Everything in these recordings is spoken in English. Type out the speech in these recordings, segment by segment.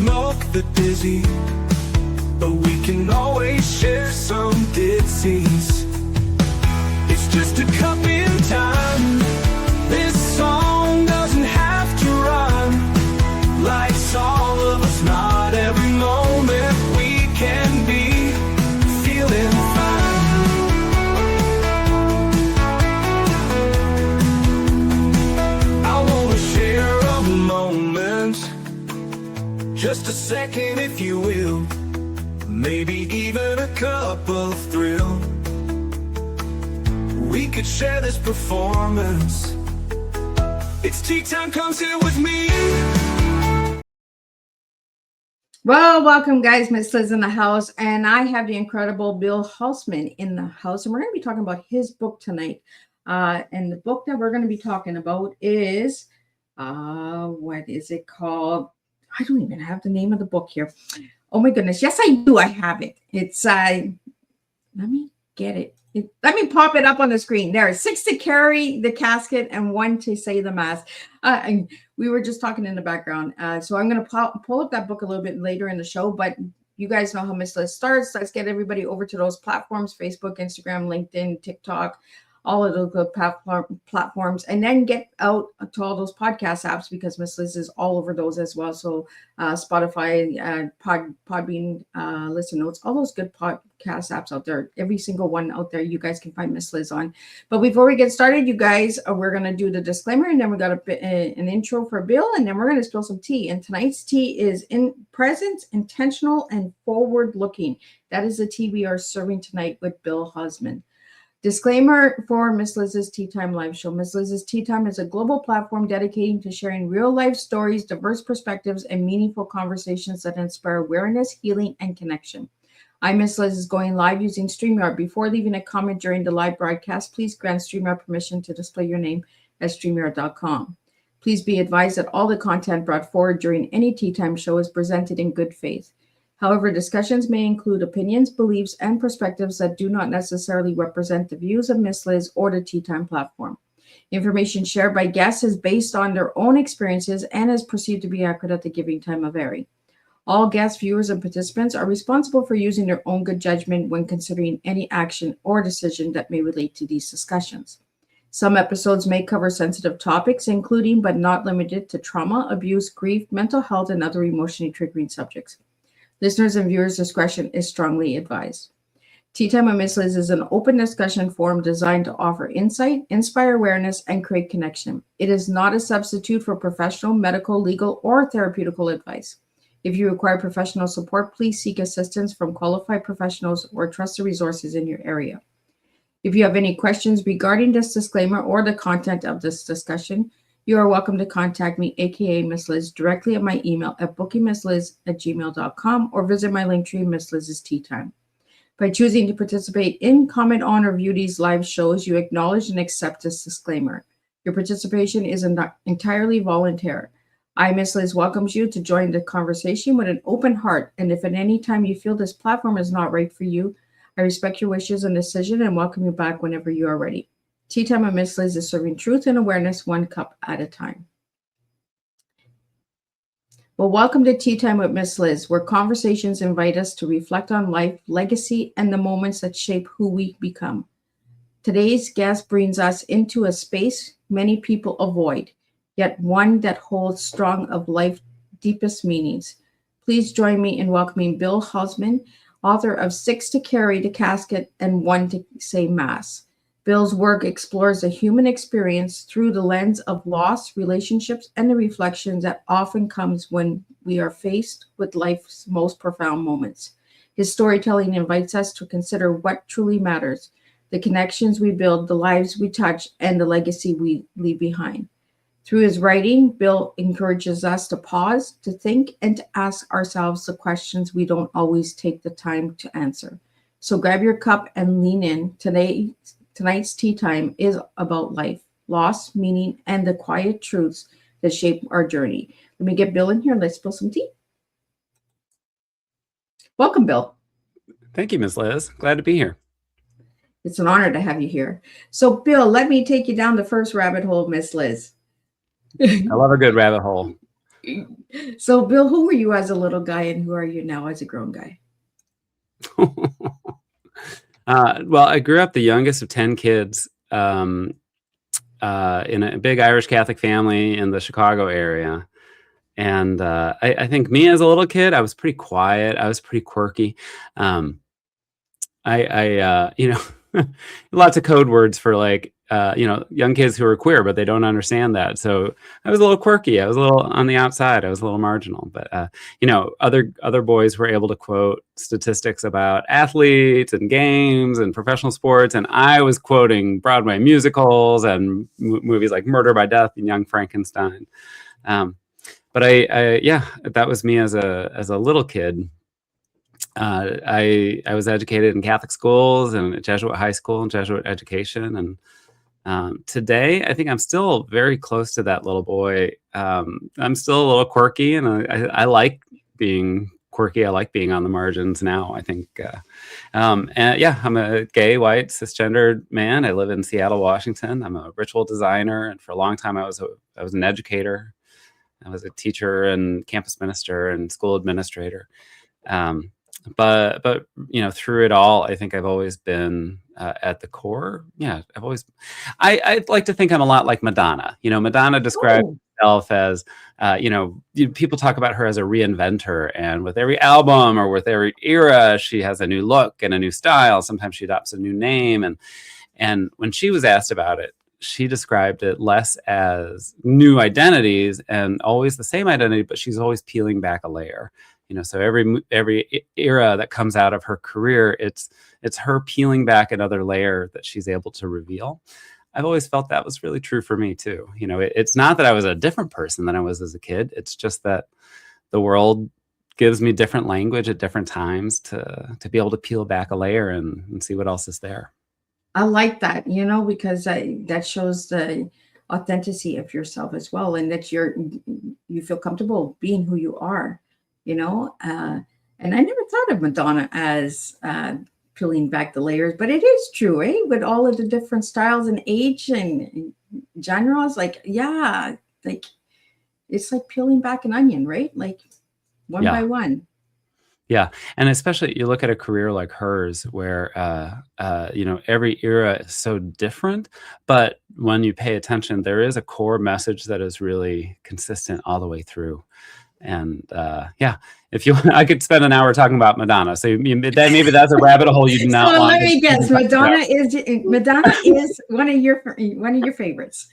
smoke the dizzy, but we can always share some disease. It's just a cup in time. This song doesn't have to run. Life's all of us, not every moment we can be feeling fine. I wanna share a moment, just a second if you will, maybe even a cup of thrill. We could share this performance. It's tea time, come sit with me. Well, welcome guys, Miss Liz in the house, and I have the incredible Bill Hulseman in the house, and we're going to be talking about his book tonight. And the book that we're going to be talking about is, what is it called? I don't even have the name of the book here. Oh my goodness. Yes, I do. I have it. It's, let me get it. Let me pop it up on the screen. There, 6 to carry the casket and 1 to say the mass. And we were just talking in the background. So I'm going to pull up that book a little bit later in the show, but you guys know how Miss Liz starts. Let's get everybody over to those platforms, Facebook, Instagram, LinkedIn, TikTok, all of those platforms, and then get out to all those podcast apps because Miss Liz is all over those as well. So Spotify, Podbean, Listen Notes, all those good podcast apps out there, every single one out there, you guys can find Miss Liz on. But before we get started, you guys, we're going to do the disclaimer, and then we got an intro for Bill, and then we're going to spill some tea. And tonight's tea is in present, intentional, and forward-looking. That is the tea we are serving tonight with Bill Hulseman. Disclaimer for Miss Liz's Tea Time live show. Miss Liz's Tea Time is a global platform dedicating to sharing real-life stories, diverse perspectives, and meaningful conversations that inspire awareness, healing, and connection. I'm Miss Liz is going live using StreamYard. Before leaving a comment during the live broadcast, please grant StreamYard permission to display your name at StreamYard.com. Please be advised that all the content brought forward during any Tea Time show is presented in good faith. However, discussions may include opinions, beliefs, and perspectives that do not necessarily represent the views of Miss Liz or the Tea Time platform. Information shared by guests is based on their own experiences and is perceived to be accurate at the giving time of airing. All guests, viewers, and participants are responsible for using their own good judgment when considering any action or decision that may relate to these discussions. Some episodes may cover sensitive topics, including but not limited to trauma, abuse, grief, mental health, and other emotionally triggering subjects. Listeners and viewers' discretion is strongly advised. Tea Time with Miss Liz is an open discussion forum designed to offer insight, inspire awareness, and create connection. It is not a substitute for professional, medical, legal, or therapeutical advice. If you require professional support, please seek assistance from qualified professionals or trusted resources in your area. If you have any questions regarding this disclaimer or the content of this discussion, you are welcome to contact me, aka Miss Liz, directly at my email at bookingmissliz@gmail.com or visit my link tree, Miss Liz's Tea Time. By choosing to participate in, comment on, or view these live shows, you acknowledge and accept this disclaimer. Your participation is entirely voluntary. I, Miss Liz, welcomes you to join the conversation with an open heart, and if at any time you feel this platform is not right for you, I respect your wishes and decision and welcome you back whenever you are ready. Tea Time with Miss Liz is serving truth and awareness one cup at a time. Well, welcome to Tea Time with Miss Liz, where conversations invite us to reflect on life, legacy, and the moments that shape who we become. Today's guest brings us into a space many people avoid, yet one that holds strong of life's deepest meanings. Please join me in welcoming Bill Hulseman, author of 6 to Carry the Casket and 1 to Say Mass. Bill's work explores the human experience through the lens of loss, relationships, and the reflections that often comes when we are faced with life's most profound moments. His storytelling invites us to consider what truly matters, the connections we build, the lives we touch, and the legacy we leave behind. Through his writing, Bill encourages us to pause, to think, and to ask ourselves the questions we don't always take the time to answer. So grab your cup and lean in. Tonight's Tea Time is about life, loss, meaning, and the quiet truths that shape our journey. Let me get Bill in here. Let's spill some tea. Welcome, Bill. Thank you, Ms. Liz. Glad to be here. It's an honor to have you here. So, Bill, let me take you down the first rabbit hole of Miss Liz. I love a good rabbit hole. So, Bill, who were you as a little guy and who are you now as a grown guy? Well, I grew up the youngest of 10 kids in a big Irish Catholic family in the Chicago area. And I think me as a little kid, I was pretty quiet. I was pretty quirky. Um, you know, lots of code words for like, young kids who are queer, but they don't understand that. So I was a little quirky. I was a little on the outside. I was a little marginal. But other boys were able to quote statistics about athletes and games and professional sports, and I was quoting Broadway musicals and movies like Murder by Death and Young Frankenstein. But that was me as a little kid. I was educated in Catholic schools and at Jesuit high school and Jesuit education. And today, I think I'm still very close to that little boy. I'm still a little quirky, and I like being quirky. I like being on the margins now, I think. I'm a gay, white, cisgendered man. I live in Seattle, Washington. I'm a ritual designer, and for a long time, I was an educator. I was a teacher and campus minister and school administrator. But through it all, I think I've always been at the core. Yeah, I like to think I'm a lot like Madonna. Madonna described herself as, people talk about her as a reinventor, and with every album or with every era, she has a new look and a new style. Sometimes she adopts a new name, and when she was asked about it, she described it less as new identities and always the same identity, but she's always peeling back a layer. So every era that comes out of her career, it's her peeling back another layer that she's able to reveal. I've always felt that was really true for me too. It's not that I was a different person than I was as a kid. It's just that the world gives me different language at different times to be able to peel back a layer and see what else is there. I like that, because that shows the authenticity of yourself as well, and that you feel comfortable being who you are. And I never thought of Madonna as peeling back the layers, but it is true, eh? With all of the different styles and age and genres, like it's like peeling back an onion, right? Like one by one. Yeah, and especially you look at a career like hers, where every era is so different, but when you pay attention, there is a core message that is really consistent all the way through. And if you, I could spend an hour talking about Madonna. So maybe that's a rabbit hole you do not so want. Let me guess, Madonna is one of your favorites.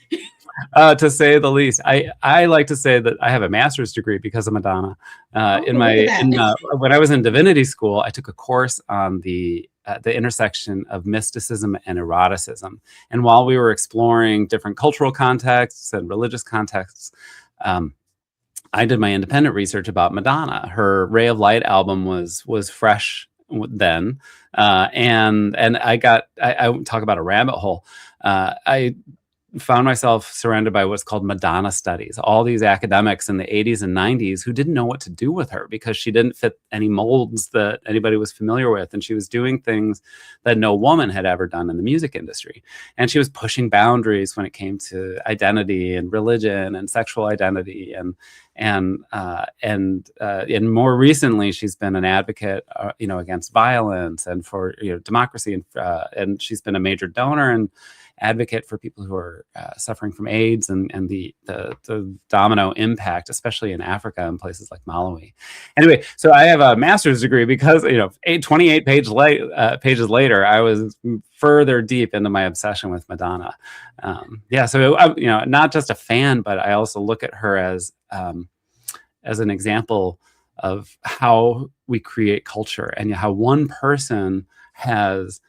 To say the least. I like to say that I have a master's degree because of Madonna. When I was in divinity school, I took a course on the intersection of mysticism and eroticism. And while we were exploring different cultural contexts and religious contexts, I did my independent research about Madonna. Her Ray of Light album was fresh then, and I talk about a rabbit hole. I found myself surrounded by what's called Madonna studies. All these academics in the 80s and 90s who didn't know what to do with her because she didn't fit any molds that anybody was familiar with. And she was doing things that no woman had ever done in the music industry. And she was pushing boundaries when it came to identity and religion and sexual identity. And more recently, she's been an advocate, against violence and for democracy, and she's been a major donor and advocate for people who are suffering from AIDS and the domino impact, especially in Africa and places like Malawi. Anyway, so I have a master's degree because 28 pages later, I was further deep into my obsession with Madonna. So not just a fan, but I also look at her as an example of how we create culture and how one person has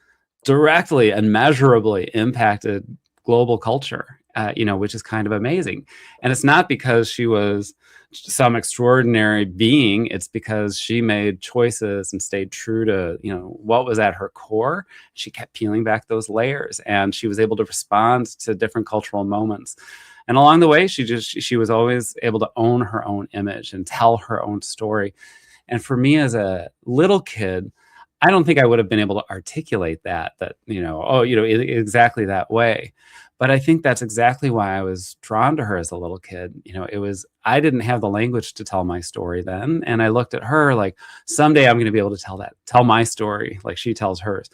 directly and measurably impacted global culture, which is kind of amazing. And it's not because she was some extraordinary being. It's because she made choices and stayed true to, what was at her core. She kept peeling back those layers, and she was able to respond to different cultural moments. And along the way, she was always able to own her own image and tell her own story. And for me as a little kid, I don't think I would have been able to articulate that exactly that way. But I think that's exactly why I was drawn to her as a little kid. I didn't have the language to tell my story then. And I looked at her like, someday I'm going to be able to tell my story like she tells hers.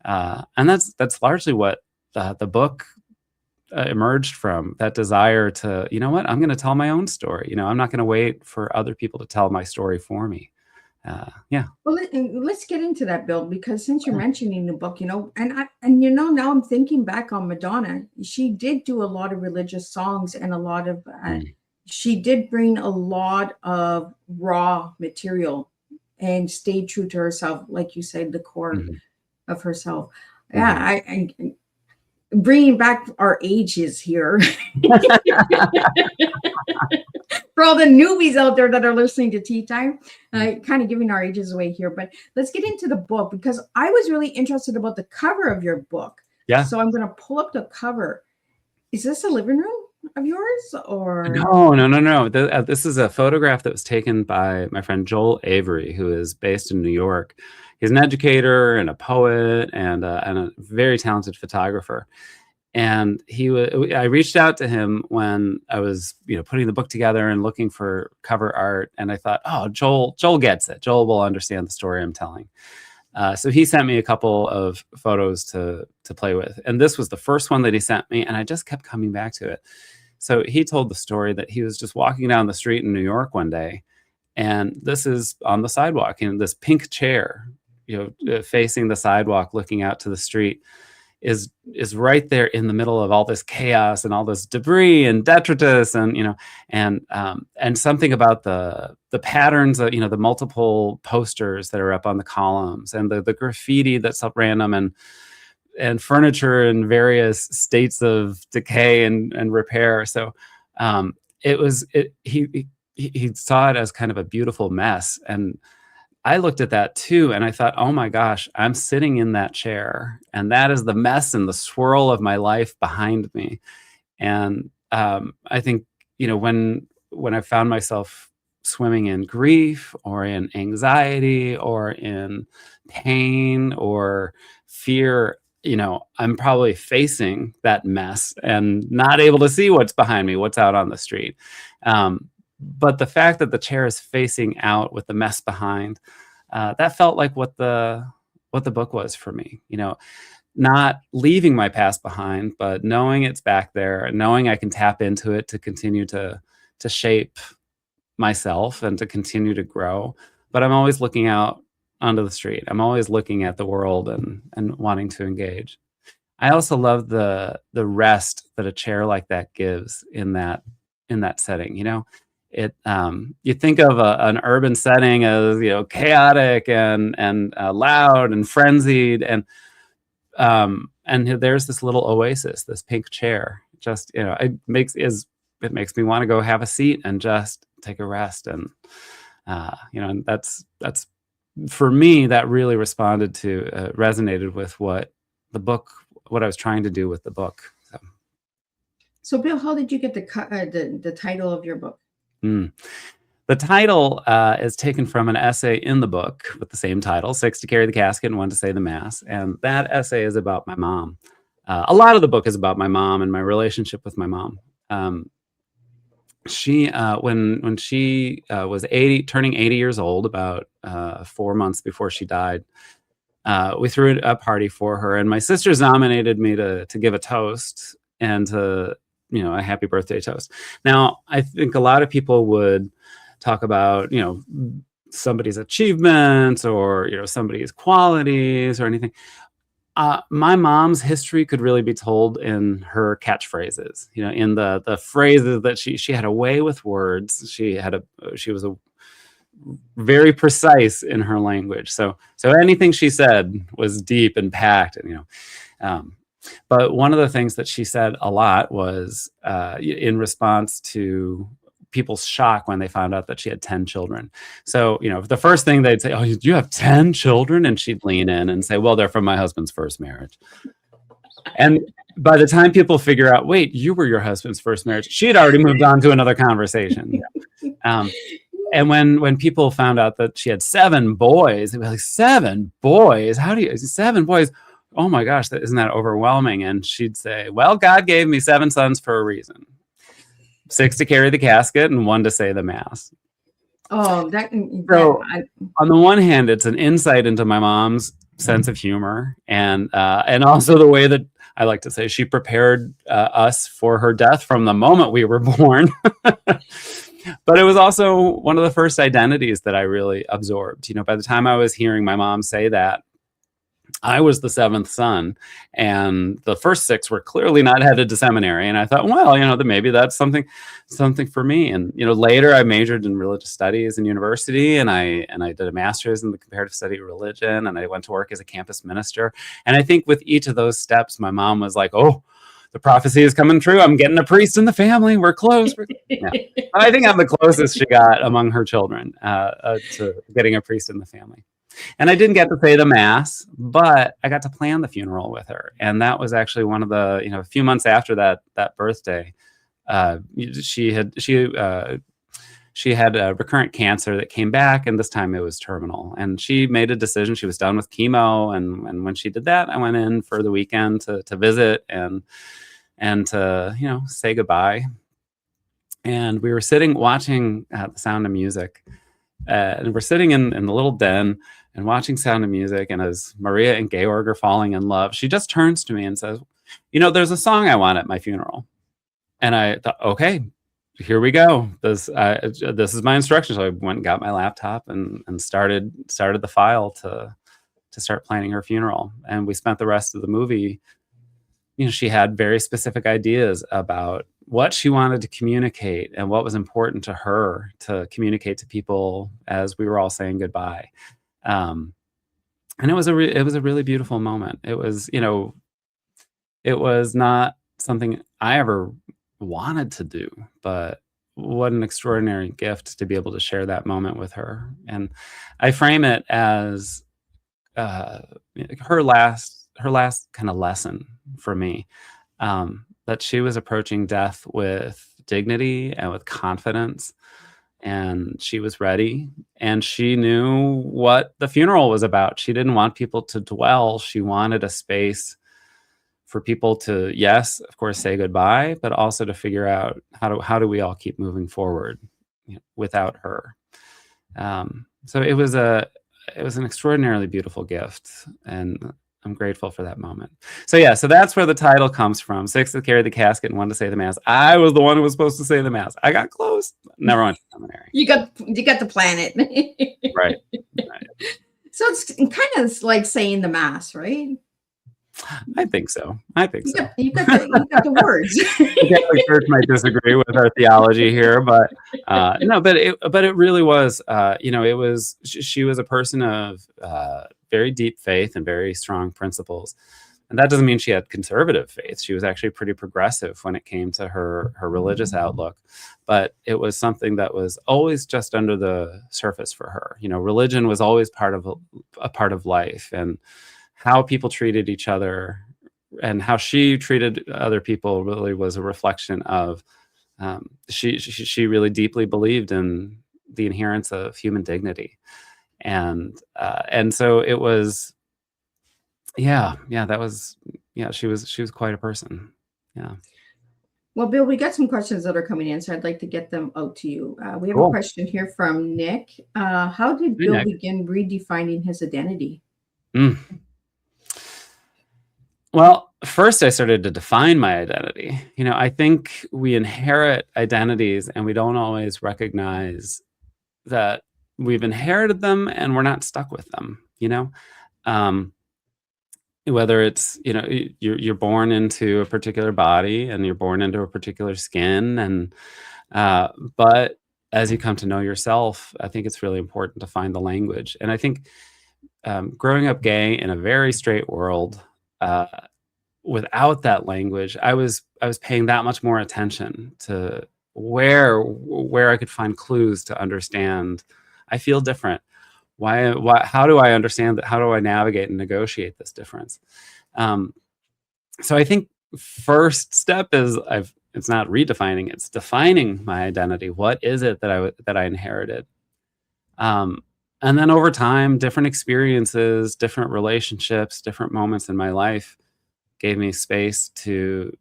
And that's largely what the book emerged from, that desire to, I'm going to tell my own story. I'm not going to wait for other people to tell my story for me. Yeah. Well, let's get into that, Bill, because since you're mentioning the book, now I'm thinking back on Madonna. She did do a lot of religious songs and a lot of, she did bring a lot of raw material and stayed true to herself, like you said, the core of herself. Yeah, I bringing back our ages here. For all the newbies out there that are listening to Tea Time, kind of giving our ages away here. But let's get into the book, because I was really interested about the cover of your book. Yeah. So I'm going to pull up the cover. Is this a living room of yours, or? No. This is a photograph that was taken by my friend Joel Avery, who is based in New York. He's an educator and a poet and a very talented photographer. And I reached out to him when I was, putting the book together and looking for cover art. And I thought, oh, Joel gets it. Joel will understand the story I'm telling. So he sent me a couple of photos to play with. And this was the first one that he sent me. And I just kept coming back to it. So he told the story that he was just walking down the street in New York one day. And this is on the sidewalk in this pink chair, facing the sidewalk, looking out to the street. Is right there in the middle of all this chaos and all this debris and detritus and something about the patterns of, the multiple posters that are up on the columns and the graffiti that's up random and furniture in various states of decay and repair. So he saw it as kind of a beautiful mess. And I looked at that too, and I thought, oh my gosh, I'm sitting in that chair, and that is the mess and the swirl of my life behind me. And I think, when I found myself swimming in grief or in anxiety or in pain or fear, I'm probably facing that mess and not able to see what's behind me, what's out on the street. But the fact that the chair is facing out with the mess behind, that felt like what the book was for me. Not leaving my past behind, but knowing it's back there and knowing I can tap into it to continue to shape myself and to continue to grow. But I'm always looking out onto the street. I'm always looking at the world and wanting to engage. I also love the rest that a chair like that gives in that setting. You think of an urban setting as chaotic and loud and frenzied, and there's this little oasis, this pink chair. Just it makes me want to go have a seat and just take a rest, and and that's for me, that really resonated with what I was trying to do with the book. So Bill, how did you get the title of your book? The title is taken from an essay in the book with the same title, 6 to Carry the Casket and 1 to Say the Mass. And that essay is about my mom. A lot of the book is about my mom and my relationship with my mom. She, when she was turning 80 years old, about 4 months before she died, we threw a party for her. And my sisters nominated me to give a toast and to a happy birthday toast. Now, I think a lot of people would talk about, somebody's achievements or, somebody's qualities or anything. My mom's history could really be told in her catchphrases, in the phrases that she had a way with words. She was very precise in her language. So anything she said was deep and packed, but one of the things that she said a lot was in response to people's shock when they found out that she had 10 children. So, the first thing they'd say, oh, you have 10 children? And she'd lean in and say, well, they're from my husband's first marriage. And by the time people figure out, wait, you were your husband's first marriage, she had already moved on to another conversation. And when people found out that she had 7 boys, they were like, 7 boys? How do you, 7 boys? oh my gosh, isn't that overwhelming? And she'd say, well, God gave me 7 sons for a reason. 6 to carry the casket and 1 to say the mass. Oh, So on the one hand, it's an insight into my mom's sense of humor, and also the way that I like to say she prepared us for her death from the moment we were born. But it was also one of the first identities that I really absorbed. You know, by the time I was hearing my mom say that, I was the 7th son, and the first 6 were clearly not headed to seminary. And I thought, well, you know, that maybe that's something for me. And, you know, later I majored in religious studies in university, and I did a master's in the comparative study of religion, and I went to work as a campus minister. And I think with each of those steps, my mom was like, oh, the prophecy is coming true. I'm getting a priest in the family. We're close. Yeah. But I think I'm the closest she got among her children to getting a priest in the family. And I didn't get to say the mass, but I got to plan the funeral with her. And that was actually one of the, you know, a few months after that birthday, she had recurrent cancer that came back, and this time it was terminal. And she made a decision. She was done with chemo. And when she did that, I went in for the weekend to visit and to, you know, say goodbye. And we were sitting watching The Sound of Music. And we're sitting in the little den and watching Sound of Music. And as Maria and Georg are falling in love, she just turns to me and says, you know, there's a song I want at my funeral. And I thought, okay, here we go. This is my instruction. So I went and got my laptop and started the file to start planning her funeral. And we spent the rest of the movie, you know, she had very specific ideas about what she wanted to communicate and what was important to her to communicate to people as we were all saying goodbye. And it was a really beautiful moment. It was, you know, it was not something I ever wanted to do, but what an extraordinary gift to be able to share that moment with her. And I frame it as her last kind of lesson for me, that she was approaching death with dignity and with confidence, and she was ready, and she knew what the funeral was about. She didn't want people to dwell. She wanted a space for people to, yes, of course, say goodbye, but also to figure out how do we all keep moving forward, you know, without her. So it was an extraordinarily beautiful gift, and I'm grateful for that moment. So yeah, so that's where the title comes from. 6 to carry the casket and 1 to say the mass. I was the one who was supposed to say the mass. I got close. Never went to seminary. You got to plan it. Right. So it's kind of like saying the mass, right? I think so. You got the words. The church might disagree with our theology here, but no, but it really was. You know, it was. She was a person of very deep faith and very strong principles, and that doesn't mean she had conservative faith. She was actually pretty progressive when it came to her religious outlook, but it was something that was always just under the surface for her. You know, religion was always part of a part of life, and how people treated each other and how she treated other people really was a reflection of she really deeply believed in the inherence of human dignity. And so it was, that was, she was quite a person. Yeah. Well, Bill, we got some questions that are coming in, so I'd like to get them out to you. We have Cool. a question here from Nick. How did Bill begin redefining his identity? Well, first I started to define my identity. You know, I think we inherit identities and we don't always recognize that we've inherited them and we're not stuck with them, you know? Whether it's, you know, you're born into a particular body and you're born into a particular skin, and but as you come to know yourself, I think it's really important to find the language. And I think growing up gay in a very straight world, without that language, I was paying that much more attention to where I could find clues to understand I feel different. Why, how do I understand that? How do I navigate and negotiate this difference? So I think first step is it's not redefining, it's defining my identity. What is it that I inherited? And then over time, different experiences, different relationships, different moments in my life gave me space to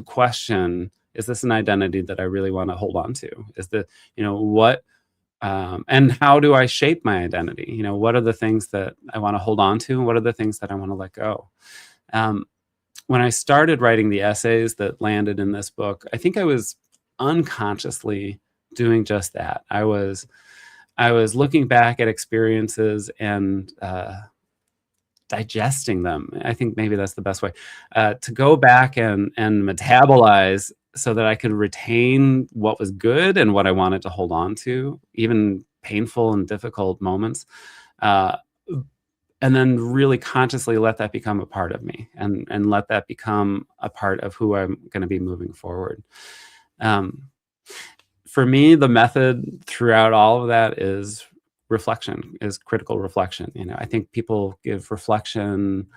question, is this an identity that I really want to hold on to? Is the, what, and how do I shape my identity? What are the things that I want to hold on to, and what are the things that I want to let go? When I started writing the essays that landed in this book, I think I was unconsciously doing just that. I was looking back at experiences and digesting them. I think maybe that's the best way to go back and metabolize, so that I could retain what was good and what I wanted to hold on to, even painful and difficult moments, and then really consciously let that become a part of me, and let that become a part of who I'm going to be moving forward. For me, the method throughout all of that is reflection, is critical reflection. I think people give reflection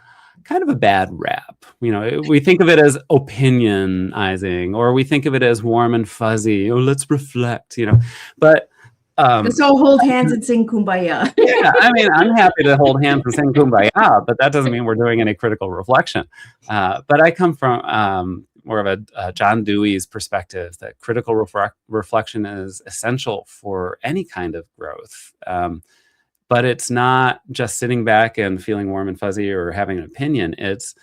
kind of a bad rap. We think of it as opinionizing, or we think of it as warm and fuzzy. Oh, let's reflect, but let's all hold hands and sing Kumbaya. Yeah, I mean, I'm happy to hold hands and sing Kumbaya, but that doesn't mean we're doing any critical reflection. But I come from more of a John Dewey's perspective that critical reflection is essential for any kind of growth. But it's not just sitting back and feeling warm and fuzzy or having an opinion. It's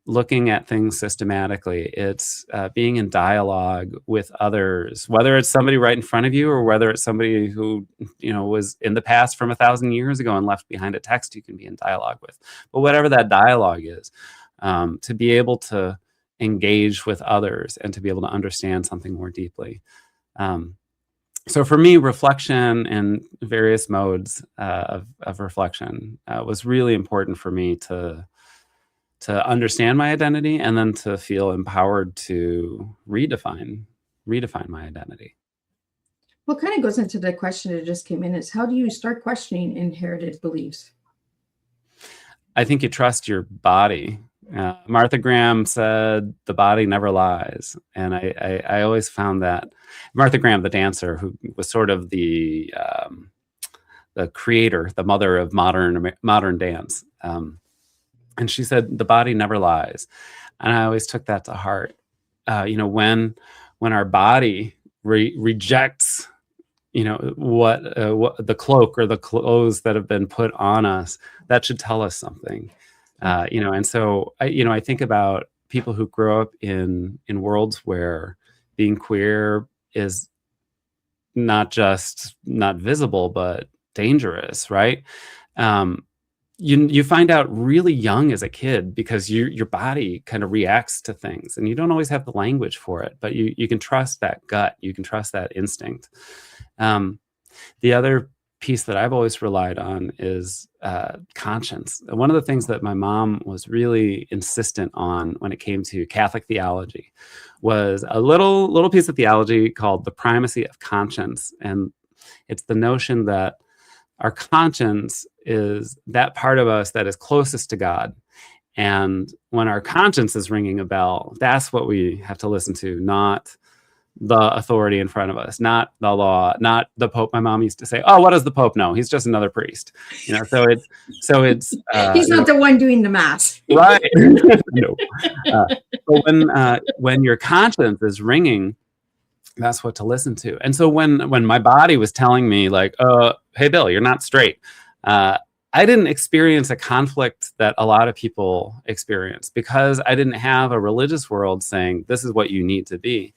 looking at things systematically. It's being in dialogue with others, whether it's somebody right in front of you, or whether it's somebody who, was in the past from 1,000 years ago and left behind a text you can be in dialogue with. But whatever that dialogue is, to be able to engage with others and to be able to understand something more deeply. So for me, reflection and various modes of reflection was really important for me to understand my identity, and then to feel empowered to redefine my identity. What kind of goes into the question that just came in is, how do you start questioning inherited beliefs? I think you trust your body. Martha Graham said, "The body never lies," and I always found that. Martha Graham, the dancer, who was sort of the creator, the mother of modern dance, and she said, "The body never lies," and I always took that to heart. When our body rejects, what the cloak or the clothes that have been put on us, that should tell us something. And so I think about people who grow up in worlds where being queer is not just not visible, but dangerous, right? You find out really young as a kid, because your body kind of reacts to things, and you don't always have the language for it, but you can trust that gut, you can trust that instinct. The other piece that I've always relied on is conscience. One of the things that my mom was really insistent on when it came to Catholic theology was a little piece of theology called the primacy of conscience. And it's the notion that our conscience is that part of us that is closest to God. And when our conscience is ringing a bell, that's what we have to listen to, not the authority in front of us, not the law, not the Pope. My mom used to say, "Oh, what does the Pope know? He's just another priest." So it's he's not the one doing the mass, right? No. But when your conscience is ringing, that's what to listen to. And so when my body was telling me, like, "Hey, Bill, you're not straight," I didn't experience a conflict that a lot of people experience, because I didn't have a religious world saying this is what you need to be.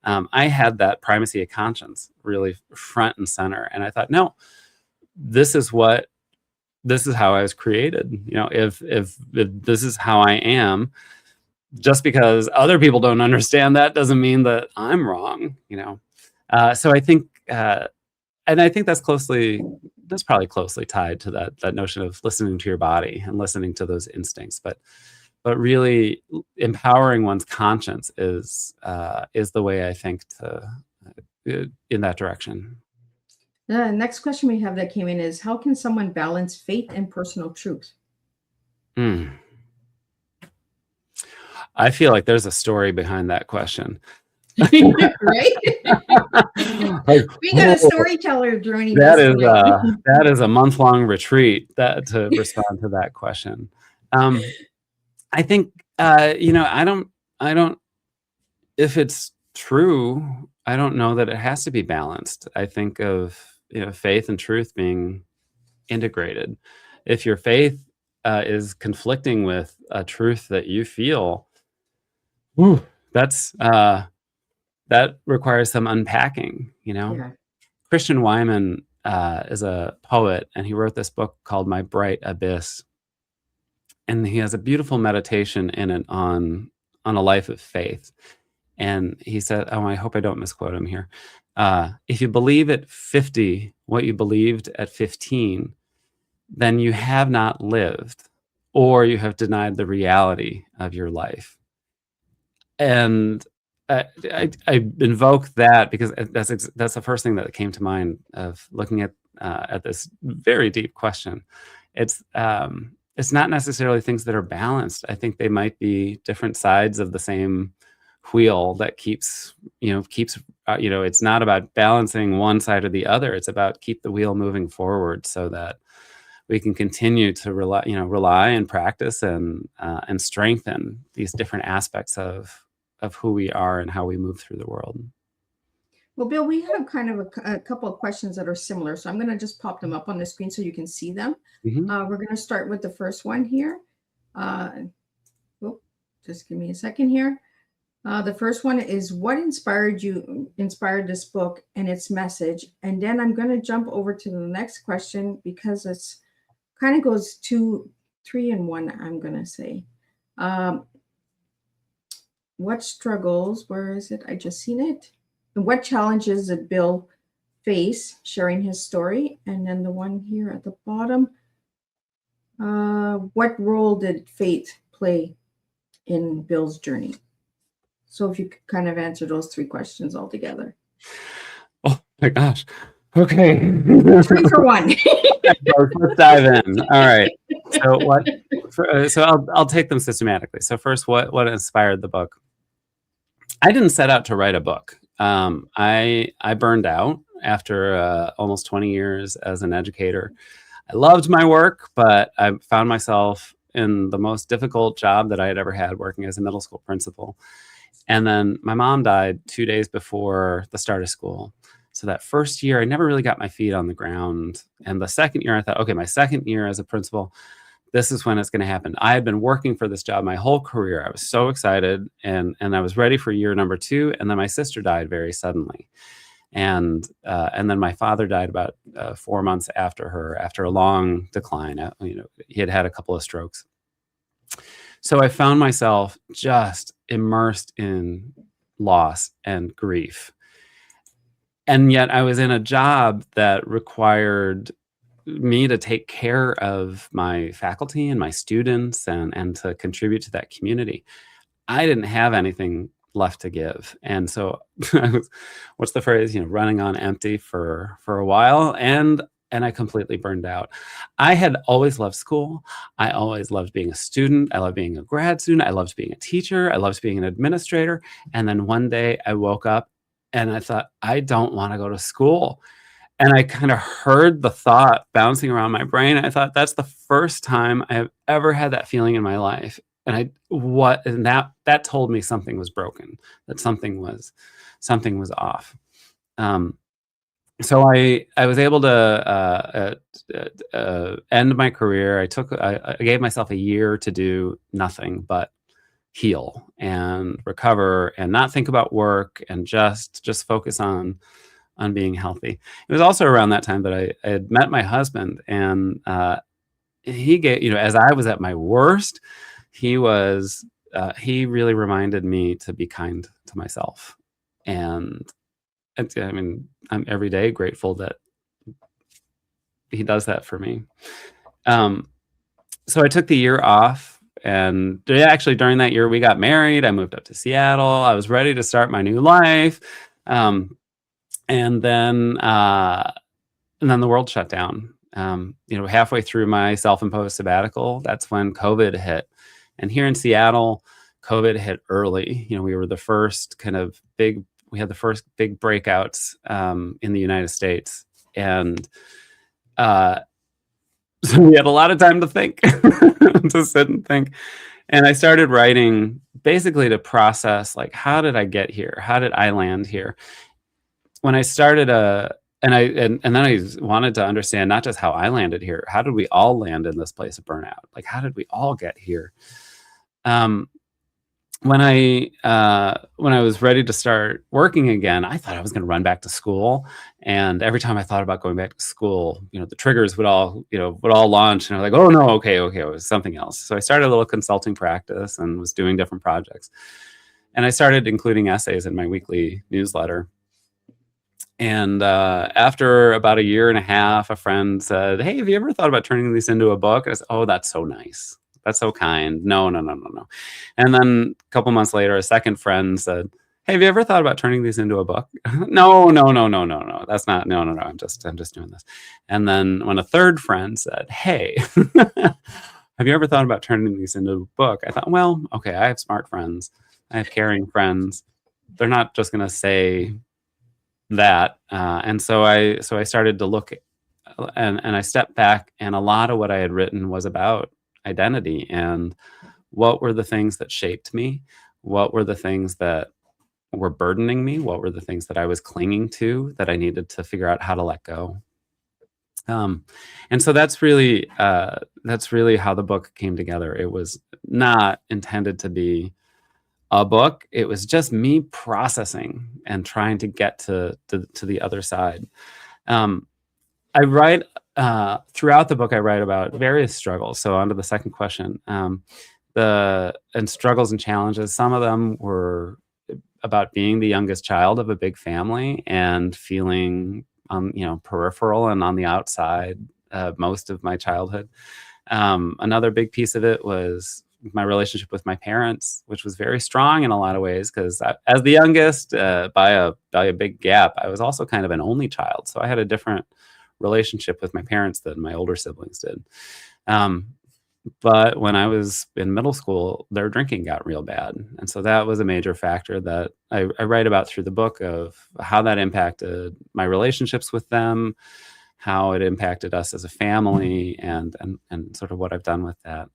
I had that primacy of conscience really front and center. And I thought, no, this is how I was created. If this is how I am, just because other people don't understand that doesn't mean that I'm wrong, So I think, and I think that's probably closely tied to that notion of listening to your body and listening to those instincts. But really empowering one's conscience is the way I think in that direction. The next question we have that came in is, how can someone balance faith and personal truth? I feel like there's a story behind that question. Right? Like, We got a whoa, storyteller joining us tonight. that is a month-long retreat to respond to that question. I think I don't if it's true, I don't know that it has to be balanced. I think of faith and truth being integrated. If your faith is conflicting with a truth that you feel, whew, that requires some unpacking. Yeah. Christian Wyman is a poet, and he wrote this book called My Bright Abyss, and he has a beautiful meditation in it on a life of faith. And he said, I hope I don't misquote him here. If you believe at 50 what you believed at 15, then you have not lived, or you have denied the reality of your life. And I invoke that because that's the first thing that came to mind of looking at this very deep question. It's not necessarily things that are balanced. I think they might be different sides of the same wheel that keeps it's not about balancing one side or the other. It's about keep the wheel moving forward so that we can continue to rely and practice and strengthen these different aspects of who we are and how we move through the world. Well, Bill, we have kind of a couple of questions that are similar, so I'm going to just pop them up on the screen so you can see them. We're going to start with the first one here. Just give me a second here. The first one is, what inspired this book and its message? And then I'm going to jump over to the next question because it's kind of goes 2, 3 in 1, I'm going to say. What struggles, where is it? I just seen it. And what challenges did Bill face, sharing his story? And then the one here at the bottom, what role did faith play in Bill's journey? So if you could kind of answer those 3 questions all together. Oh my gosh. Okay. 3 for 1. Let's dive in. All right. So I'll take them systematically. So first, what inspired the book? I didn't set out to write a book. I burned out after almost 20 years as an educator. I loved my work, but I found myself in the most difficult job that I had ever had, working as a middle school principal. And then my mom died 2 days before the start of school. So that first year, I never really got my feet on the ground. And the second year, I thought, okay, my second year as a principal, this is when it's going to happen. I had been working for this job my whole career. I was so excited, and I was ready for year number 2. And then my sister died very suddenly. And then my father died about 4 months after her, after a long decline. He had had a couple of strokes. So I found myself just immersed in loss and grief. And yet I was in a job that required me to take care of my faculty and my students and to contribute to that community. I didn't have anything left to give. And so I was, what's the phrase, running on empty for a while. And I completely burned out. I had always loved school. I always loved being a student. I loved being a grad student. I loved being a teacher. I loved being an administrator. And then one day I woke up and I thought, I don't want to go to school. And I kind of heard the thought bouncing around my brain. I thought, that's the first time I have ever had that feeling in my life. And that told me something was broken, that something was off. So I was able to end my career. I gave myself a year to do nothing but heal and recover and not think about work and just focus on being healthy. It was also around that time that I had met my husband, and he gave, as I was at my worst, he really reminded me to be kind to myself. And I mean, I'm every day grateful that he does that for me. So I took the year off, and actually during that year we got married. I moved up to Seattle. I was ready to start my new life. And then the world shut down. Halfway through my self-imposed sabbatical, that's when COVID hit. And here in Seattle, COVID hit early. We were the first we had the first big breakouts in the United States. And so we had a lot of time to think, to sit and think. And I started writing basically to process, like, how did I get here? How did I land here? When I started and then I wanted to understand not just how I landed here, how did we all land in this place of burnout? Like, how did we all get here? When I was ready to start working again, I thought I was going to run back to school. And every time I thought about going back to school, the triggers would all launch, and I was like, oh no, okay, it was something else. So I started a little consulting practice and was doing different projects. And I started including essays in my weekly newsletter. And after about a year and a half, a friend said, hey, have you ever thought about turning these into a book? And I said, oh, that's so nice. That's so kind. No. And then a couple months later, a second friend said, hey, have you ever thought about turning these into a book? No. That's not, no. I'm just doing this. And then when a third friend said, hey, have you ever thought about turning these into a book? I thought, well, okay, I have smart friends. I have caring friends. They're not just going to say that. And so I started to look, and I stepped back, and a lot of what I had written was about identity and what were the things that shaped me, what were the things that were burdening me, what were the things that I was clinging to that I needed to figure out how to let go. And so that's really how the book came together. It was not intended to be a book. It was just me processing and trying to get to the other side. I write throughout the book. I write about various struggles. So on to the second question, and struggles and challenges. Some of them were about being the youngest child of a big family and feeling peripheral and on the outside most of my childhood. Another big piece of it was my relationship with my parents, which was very strong in a lot of ways, because as the youngest, by a big gap, I was also kind of an only child. So I had a different relationship with my parents than my older siblings did. But when I was in middle school, their drinking got real bad. And so that was a major factor that I write about through the book, of how that impacted my relationships with them, how it impacted us as a family, and sort of what I've done with that.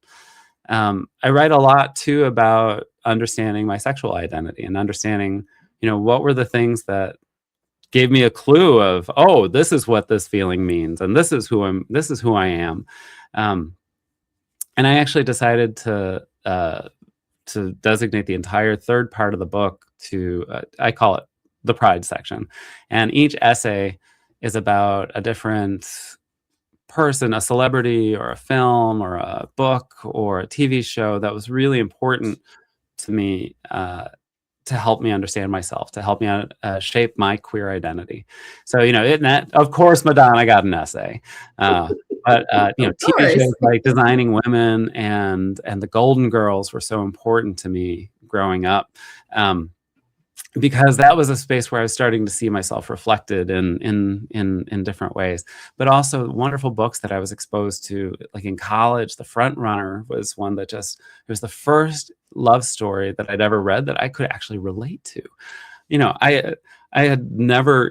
I write a lot too about understanding my sexual identity and understanding, what were the things that gave me a clue of, oh, this is what this feeling means, and this is who I am. And I actually decided to designate the entire third part of the book to, I call it the pride section. And each essay is about a different person, a celebrity or a film or a book or a TV show that was really important to me, to help me understand myself, to help me shape my queer identity. So, of course, Madonna got an essay. But TV shows like Designing Women and the Golden Girls were so important to me growing up, because that was a space where I was starting to see myself reflected in different ways. But also wonderful books that I was exposed to, like in college. The Front Runner was one that it was the first love story that I'd ever read that I could actually relate to. I had never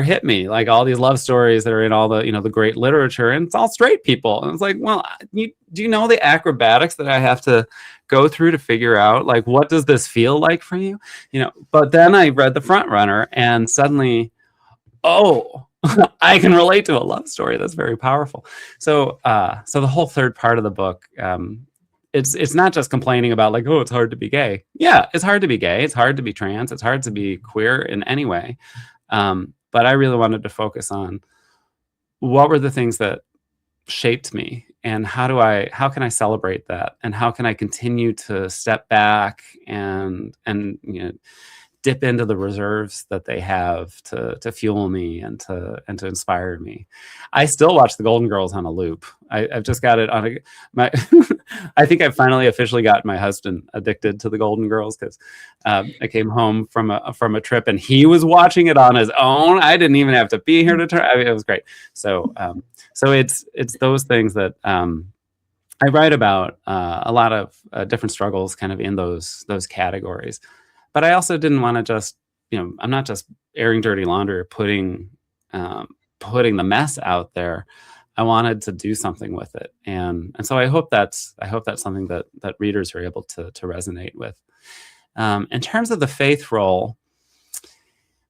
hit me, like all these love stories that are in all the, the great literature, and it's all straight people. And it's like, well, do you know the acrobatics that I have to go through to figure out, like, what does this feel like for you? But then I read The Front Runner, and suddenly, oh, I can relate to a love story that's very powerful. So the whole third part of the book, it's not just complaining about, like, oh, it's hard to be gay. Yeah, it's hard to be gay. It's hard to be trans. It's hard to be queer in any way. But I really wanted to focus on what were the things that shaped me, and how can I celebrate that, and how can I continue to step back and dip into the reserves that they have to fuel me and to inspire me. I still watch the Golden Girls on a loop. I've just got it on I think I finally officially got my husband addicted to the Golden Girls, because I came home from a trip and he was watching it on his own. I didn't even have to be here to try. It was great. So it's those things that I write about a lot of different struggles kind of in those categories. But I also didn't want to just, I'm not just airing dirty laundry or putting the mess out there. I wanted to do something with it, and so I hope that's something that readers are able to resonate with. In terms of the faith role,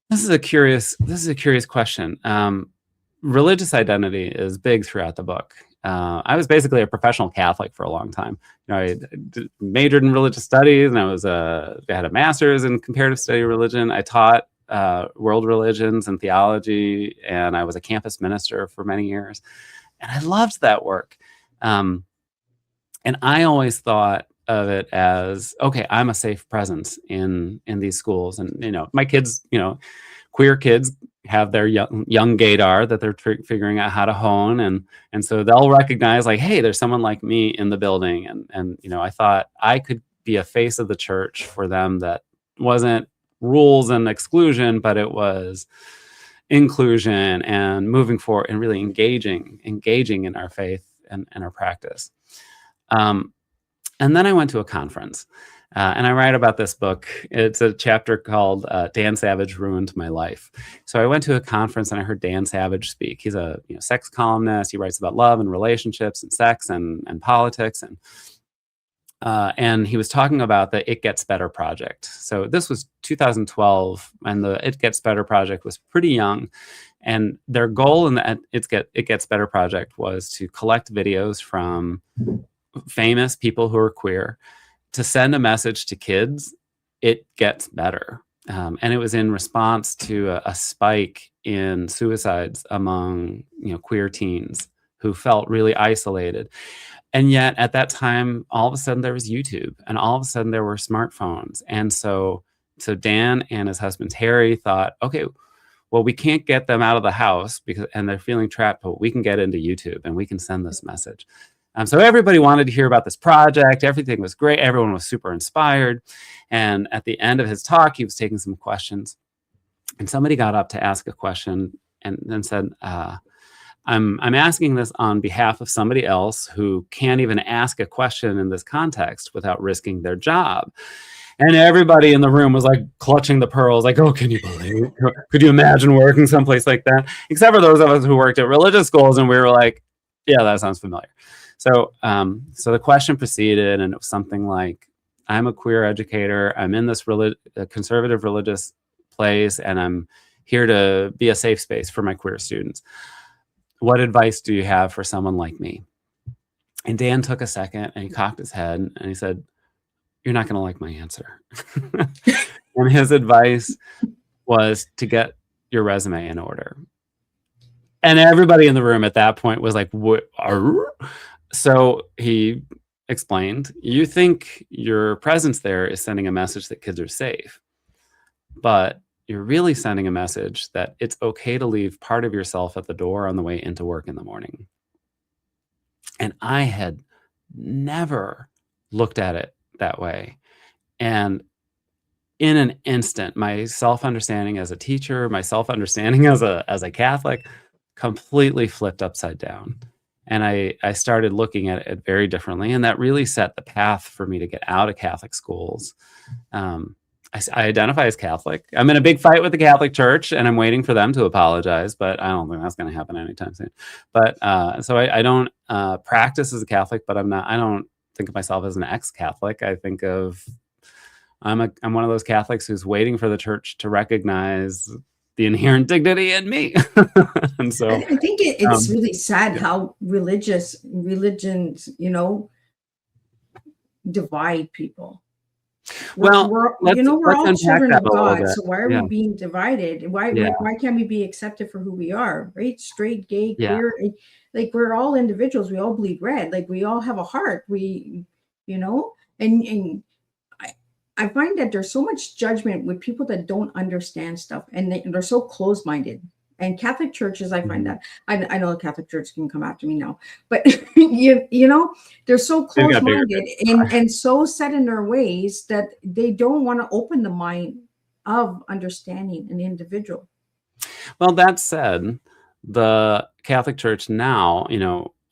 this is a curious question. Religious identity is big throughout the book. I was basically a professional Catholic for a long time. I majored in religious studies, and I had a master's in comparative study religion. I taught world religions and theology, and I was a campus minister for many years, and I loved that work. And I always thought of it as, okay, I'm a safe presence in these schools, and my kids, queer kids have their young gaydar that they're figuring out how to hone, and so they'll recognize, like, hey, there's someone like me in the building, and I thought I could be a face of the church for them that wasn't rules and exclusion, but it was inclusion and moving forward and really engaging in our faith and our practice. And then I went to a conference. And I write about this book. It's a chapter called Dan Savage Ruined My Life. So I went to a conference and I heard Dan Savage speak. He's a sex columnist. He writes about love and relationships and sex and politics. And he was talking about the It Gets Better project. So this was 2012, and the It Gets Better project was pretty young. And their goal in the It Gets Better project was to collect videos from famous people who are queer, to send a message to kids, it gets better. And it was in response to a spike in suicides among queer teens who felt really isolated. And yet at that time, all of a sudden there was YouTube, and all of a sudden there were smartphones. And so Dan and his husband Terry thought, okay, well, we can't get them out of the house and they're feeling trapped, but we can get into YouTube and we can send this message. So everybody wanted to hear about this project. Everything was great. Everyone was super inspired. And at the end of his talk, he was taking some questions. And somebody got up to ask a question and then said, I'm asking this on behalf of somebody else who can't even ask a question in this context without risking their job. And everybody in the room was like clutching the pearls, like, oh, can you believe it? Could you imagine working someplace like that? Except for those of us who worked at religious schools, and we were like, yeah, that sounds familiar. So the question proceeded, and it was something like, I'm a queer educator. I'm in this conservative religious place, and I'm here to be a safe space for my queer students. What advice do you have for someone like me? And Dan took a second, and he cocked his head, and he said, you're not going to like my answer. And his advice was to get your resume in order. And everybody in the room at that point was like, what? So he explained, you think your presence there is sending a message that kids are safe, but you're really sending a message that it's okay to leave part of yourself at the door on the way into work in the morning. And I had never looked at it that way. And in an instant, my self-understanding as a teacher, my self-understanding as a Catholic completely flipped upside down. And I started looking at it very differently. And that really set the path for me to get out of Catholic schools. I identify as Catholic. I'm in a big fight with the Catholic Church, and I'm waiting for them to apologize, but I don't think that's going to happen anytime soon. But so I don't practice as a Catholic, but I don't think of myself as an ex-Catholic. I think of I'm one of those Catholics who's waiting for the church to recognize the inherent dignity in me. And so I think it's really sad how religions, divide people. Well, we're all children of God, so why are we being divided? Why can't we be accepted for who we are, right? Straight, gay, queer, like we're all individuals. We all bleed red. Like we all have a heart. And I find that there's so much judgment with people that don't understand stuff, and they're so closed-minded. And Catholic churches, I find that I know the Catholic Church can come after me now, but they're so closed-minded and so set in their ways that they don't want to open the mind of understanding an individual. Well, that said, the Catholic Church now,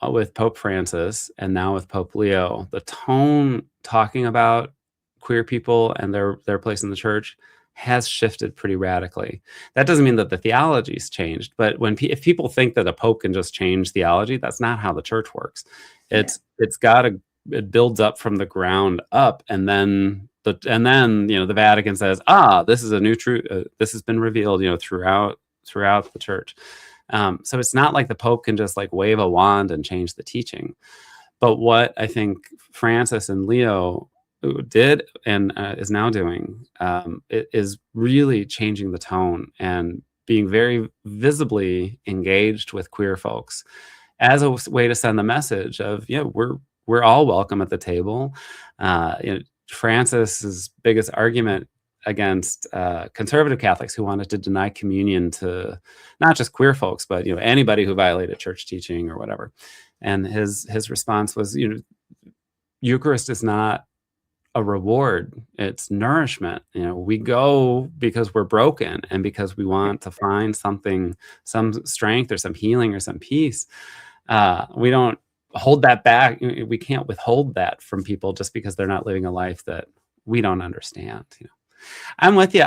with Pope Francis and now with Pope Leo, the tone talking about queer people and their place in the church has shifted pretty radically. That doesn't mean that the theology's changed, but if people think that a pope can just change theology, that's not how the church works. It builds up from the ground up, and then the Vatican says, this is a new truth. This has been revealed, throughout the church. So it's not like the Pope can just like wave a wand and change the teaching. But what I think Francis and Leo did and is now doing is really changing the tone and being very visibly engaged with queer folks as a way to send the message of, we're all welcome at the table. Francis's biggest argument against conservative Catholics who wanted to deny communion to not just queer folks, but anybody who violated church teaching or whatever. And his response was, Eucharist is not a reward, it's nourishment. We go because we're broken and because we want to find something, some strength or some healing or some peace. We don't hold that back. We can't withhold that from people just because they're not living a life that we don't understand. I'm with you.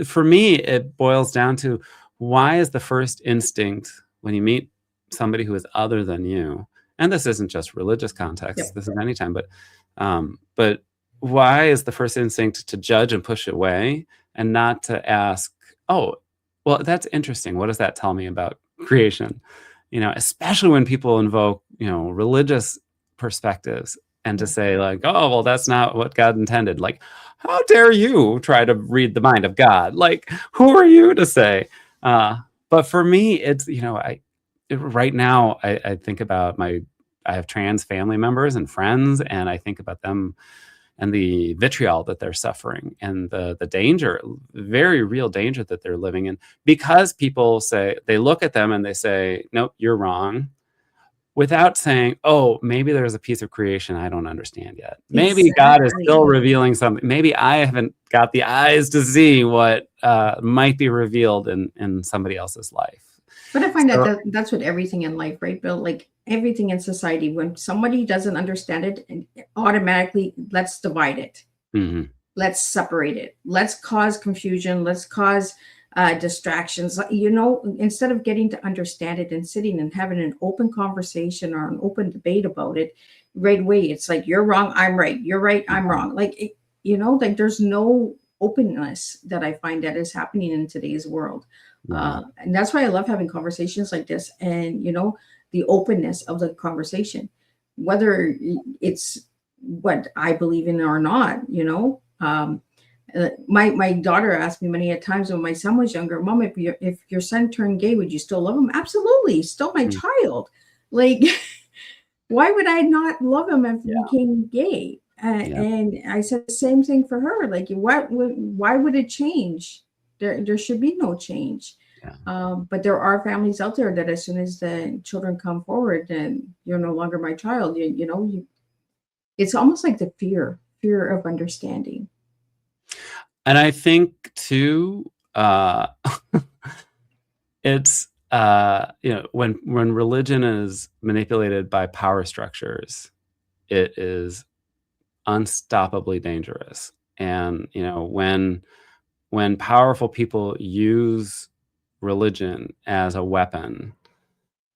For me, it boils down to, why is the first instinct when you meet somebody who is other than you, and this isn't just religious context, this is anytime, but why is the first instinct to judge and push away and not to ask, well, that's interesting. What does that tell me about creation? Especially when people invoke, religious perspectives, and to say like, well, that's not what God intended. Like, how dare you try to read the mind of God? Like, who are you to say? But for me, it's, right now I think about I have trans family members and friends, and I think about them and the vitriol that they're suffering and the danger, very real danger that they're living in, because people they look at them and they say, nope, you're wrong, without saying, maybe there's a piece of creation I don't understand yet. Maybe God is still revealing something. Maybe I haven't got the eyes to see what might be revealed in somebody else's life. But I find that's with everything in life, right, Bill? Like everything in society, when somebody doesn't understand it, automatically, let's divide it. Mm-hmm. Let's separate it. Let's cause confusion. Let's cause distractions. Instead of getting to understand it and sitting and having an open conversation or an open debate about it right away, it's like, you're wrong, I'm right. You're right, I'm wrong. Like, like there's no openness that I find that is happening in today's world. And that's why I love having conversations like this, and, the openness of the conversation, whether it's what I believe in or not, my daughter asked me many a times when my son was younger, Mom, if your son turned gay, would you still love him? Absolutely. Still my child. Like, why would I not love him if he became gay? And I said the same thing for her. Like, why would it change? There should be no change. But there are families out there that as soon as the children come forward and you're no longer my child, it's almost like the fear of understanding. And I think too, it's when religion is manipulated by power structures, it is unstoppably dangerous. And when powerful people use religion as a weapon,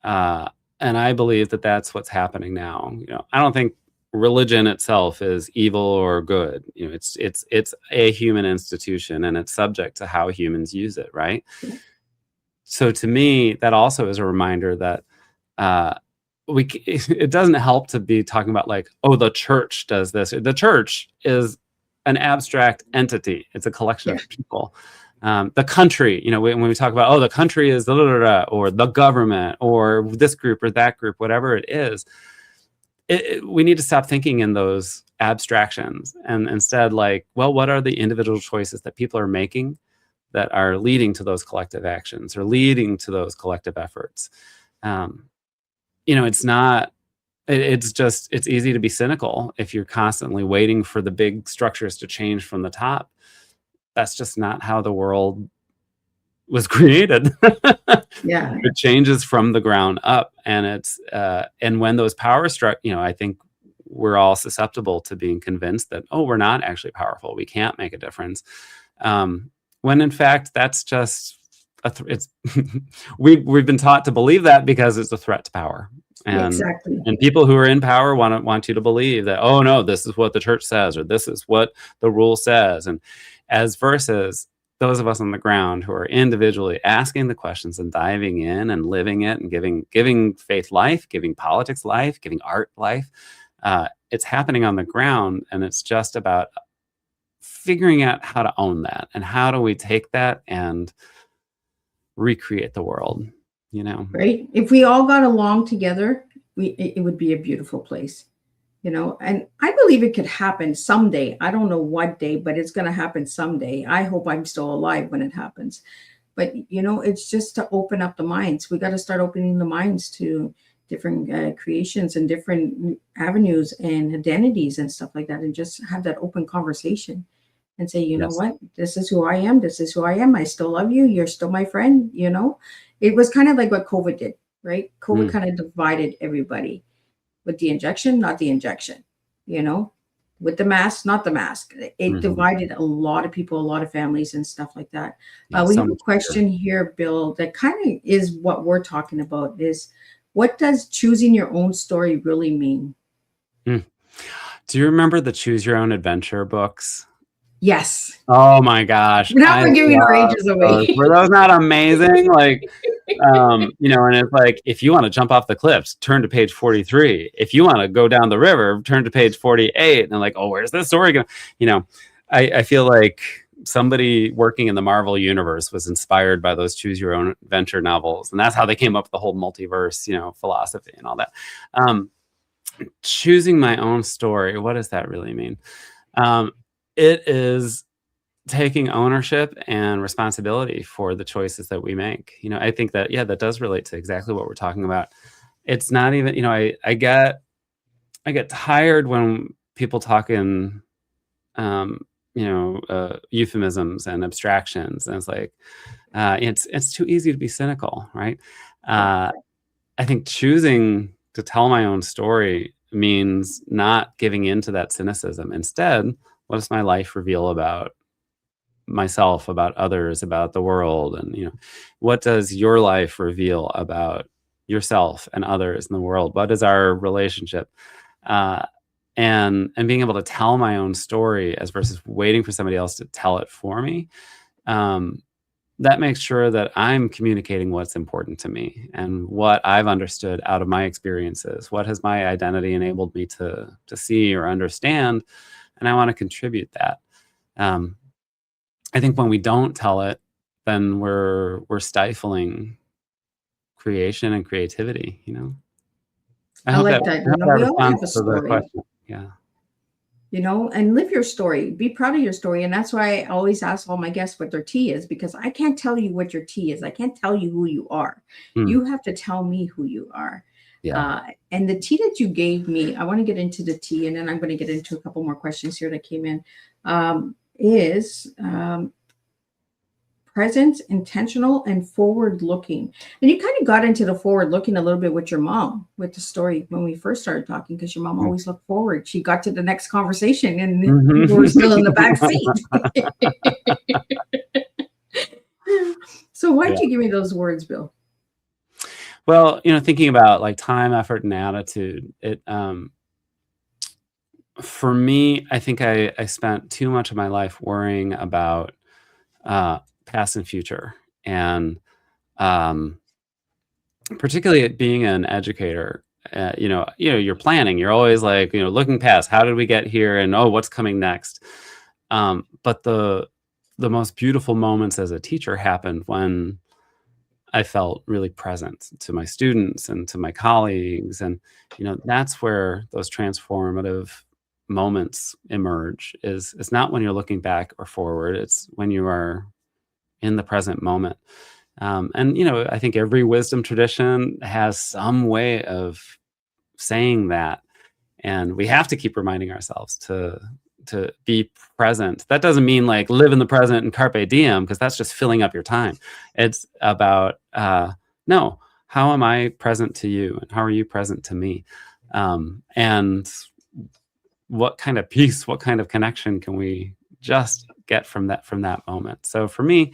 and I believe that that's what's happening now. I don't think religion itself is evil or good. It's a human institution, and it's subject to how humans use it, right? So to me, that also is a reminder that it doesn't help to be talking about like, the church does this. The church is an abstract entity. It's a collection of people. The country, when we talk about, the country is or the government or this group or that group, whatever it is, we need to stop thinking in those abstractions and instead like, what are the individual choices that people are making that are leading to those collective actions or leading to those collective efforts? It's easy to be cynical if you're constantly waiting for the big structures to change from the top. That's just not how the world was created. Yeah. It changes from the ground up, and it's and when those power I think we're all susceptible to being convinced that, oh, we're not actually powerful, we can't make a difference, when in fact that's just it's we've been taught to believe that because it's a threat to power. Exactly. And people who are in power want you to believe that, oh no, this is what the church says, or this is what the rule says, and as versus those of us on the ground who are individually asking the questions and diving in and living it and giving faith life, giving politics life, giving art life. It's happening on the ground, and it's just about figuring out how to own that, and how do we take that and recreate the world, Right? If we all got along together, it would be a beautiful place. And I believe it could happen someday. I don't know what day, but it's going to happen someday. I hope I'm still alive when it happens. But, it's just to open up the minds. We got to start opening the minds to different creations and different avenues and identities and stuff like that, and just have that open conversation and say, you know what, this is who I am. This is who I am. I still love you. You're still my friend. It was kind of like what COVID did, right? COVID kind of divided everybody. With the injection, not the injection, with the mask, not the mask. It divided a lot of people, a lot of families and stuff like that. We have a question here, Bill, that kind of is what we're talking about is, what does choosing your own story really mean? Do you remember the Choose Your Own Adventure books? Yes. Oh my gosh. Now we're giving our ages away. Were those not amazing? Like, and it's like, if you want to jump off the cliffs, turn to page 43. If you want to go down the river, turn to page 48. And like, oh, where's this story going? I feel like somebody working in the Marvel universe was inspired by those Choose Your Own Adventure novels. And that's how they came up with the whole multiverse, philosophy and all that. Choosing my own story. What does that really mean? It is taking ownership and responsibility for the choices that we make. I think that, that does relate to exactly what we're talking about. It's not even, I get tired when people talk in, euphemisms and abstractions. And it's like, it's too easy to be cynical, right? I think choosing to tell my own story means not giving into that cynicism. Instead, what does my life reveal about myself, about others, about the world? And, what does your life reveal about yourself and others in the world? What is our relationship? And being able to tell my own story as versus waiting for somebody else to tell it for me. That makes sure that I'm communicating what's important to me and what I've understood out of my experiences. What has my identity enabled me to see or understand? And I want to contribute that. I think when we don't tell it, then we're stifling creation and creativity. I like that. We all have a story. Yeah. And live your story. Be proud of your story. And that's why I always ask all my guests what their tea is, because I can't tell you what your tea is. I can't tell you who you are. You have to tell me who you are. Yeah. And the tea that you gave me, I want to get into the tea, and then I'm going to get into a couple more questions here that came in, is present, intentional, and forward-looking. And you kind of got into the forward-looking a little bit with your mom, with the story when we first started talking, because your mom always looked forward. She got to the next conversation, and you were still in the back seat. So why did you give me those words, Bill? Well, thinking about like time, effort, and attitude, for me, I think I spent too much of my life worrying about past and future, and particularly being an educator, you're planning. You're always like, looking past. How did we get here? And what's coming next? But the most beautiful moments as a teacher happened when I felt really present to my students and to my colleagues, and that's where those transformative moments emerge. It's not when you're looking back or forward. It's when you are in the present moment. And I think every wisdom tradition has some way of saying that, and we have to keep reminding ourselves to to be present. That doesn't mean like live in the present and carpe diem, because that's just filling up your time. It's about, no, how am I present to you? And how are you present to me? And what kind of peace, what kind of connection can we just get from that moment? So for me,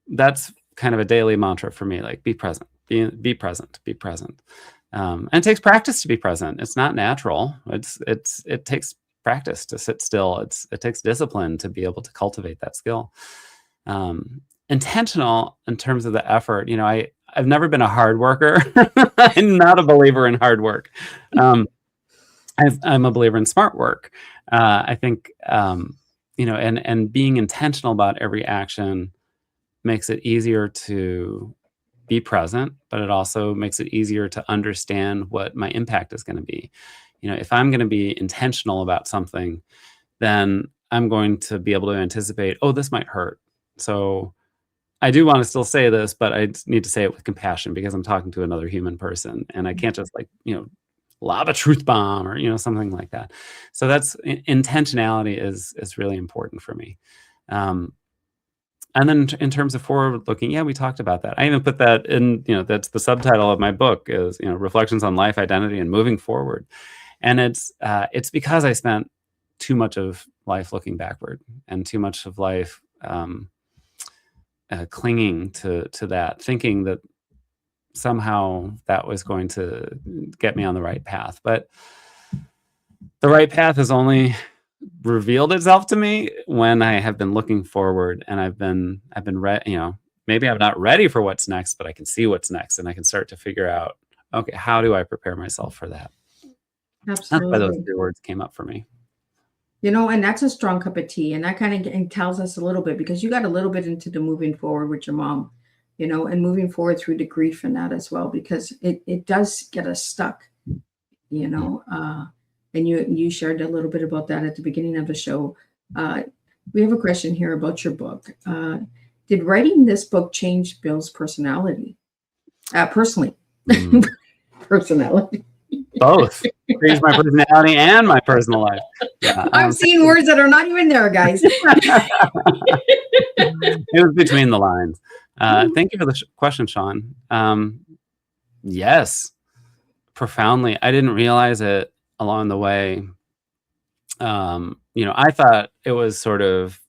that's kind of a daily mantra for me, like be present, be present, be present. And it takes practice to be present. It's not natural. It takes practice to sit still. It takes discipline to be able to cultivate that skill. Intentional in terms of the effort. I've never been a hard worker. I'm not a believer in hard work. I'm a believer in smart work. I think, and being intentional about every action makes it easier to be present, but it also makes it easier to understand what my impact is going to be. If I'm going to be intentional about something, then I'm going to be able to anticipate, oh, this might hurt. So I do want to still say this, but I need to say it with compassion, because I'm talking to another human person, and I can't just lob a truth bomb or something like that. So that's intentionality is really important for me. And then in terms of forward looking, yeah, we talked about that. I even put that in, that's the subtitle of my book is, Reflections on Life, Identity, and Moving Forward. And it's because I spent too much of life looking backward, and too much of life clinging to that, thinking that somehow that was going to get me on the right path. But the right path has only revealed itself to me when I have been looking forward, and I've been maybe I'm not ready for what's next, but I can see what's next, and I can start to figure out, okay, how do I prepare myself for that? Absolutely. That's why those 3 words came up for me. And that's a strong cup of tea, and that kind of tells us a little bit, because you got a little bit into the moving forward with your mom, and moving forward through the grief and that as well, because it does get us stuck, and you shared a little bit about that at the beginning of the show. We have a question here about your book. Did writing this book change Bill's personality? Personally. Personality. Both. Changed my personality and my personal life. Yeah, I'm seeing words that are not even there, guys. It was between the lines. Thank you for the question, Sean. Yes, profoundly. I didn't realize it along the way. I thought it was sort of,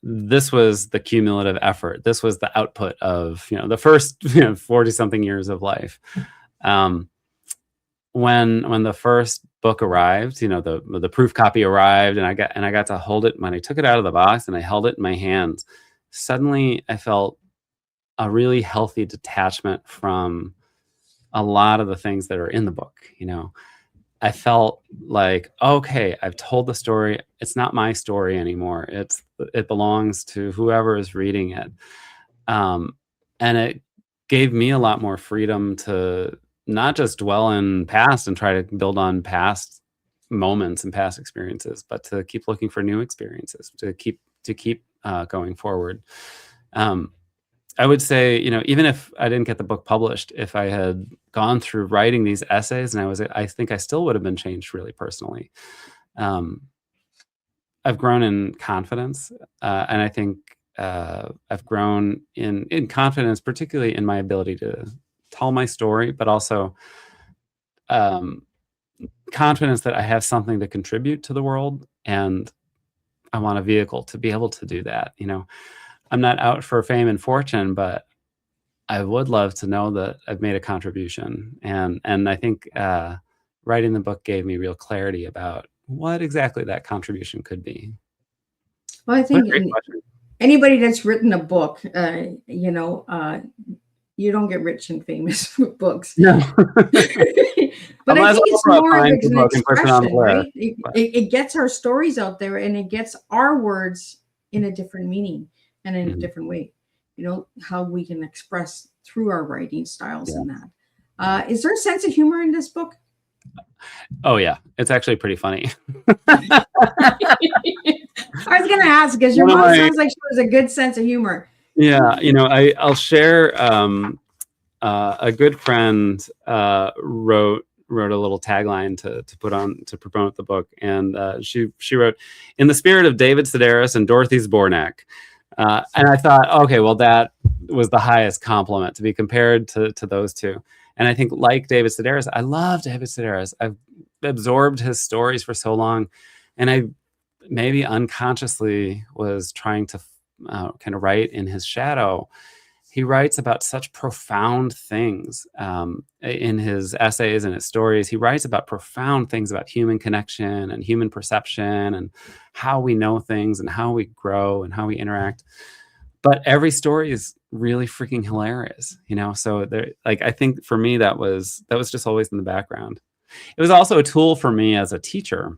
this was the cumulative effort. This was the output of, the first 40 something years of life. When the first book arrived, the proof copy arrived, and I got to hold it. When I took it out of the box and I held it in my hands, suddenly I felt a really healthy detachment from a lot of the things that are in the book. I felt like, okay, I've told the story. It's not my story anymore. It belongs to whoever is reading it. And it gave me a lot more freedom to not just dwell in past and try to build on past moments and past experiences, but to keep looking for new experiences, to keep going forward. I would say, even if I didn't get the book published, if I had gone through writing these essays, and I think I still would have been changed really personally. I've grown in confidence, and I think I've grown in confidence, particularly in my ability to tell my story, but also confidence that I have something to contribute to the world, and I want a vehicle to be able to do that. I'm not out for fame and fortune, but I would love to know that I've made a contribution. And I think writing the book gave me real clarity about what exactly that contribution could be. Well, I think anybody that's written a book, you don't get rich and famous with books. No. But I think it's more of an expression, right? It gets our stories out there, and it gets our words in a different meaning and in a different way. How we can express through our writing styles and that. Is there a sense of humor in this book? Oh yeah, it's actually pretty funny. I was going to ask, because your mom sounds like she has a good sense of humor. Yeah, I'll share. A good friend wrote wrote a little tagline to put on to promote the book, and she wrote, "In the spirit of David Sedaris and Dorothy Zbornak." And I thought, okay, well, that was the highest compliment to be compared to those two. And I think, like David Sedaris, I love David Sedaris. I've absorbed his stories for so long, and I maybe unconsciously was trying to kind of write in his shadow. He writes about such profound things in his essays and his stories. He writes about profound things about human connection and human perception and how we know things and how we grow and how we interact. But every story is really freaking hilarious, you know? So there, like, I think for me, that was just always in the background. It was also a tool for me as a teacher.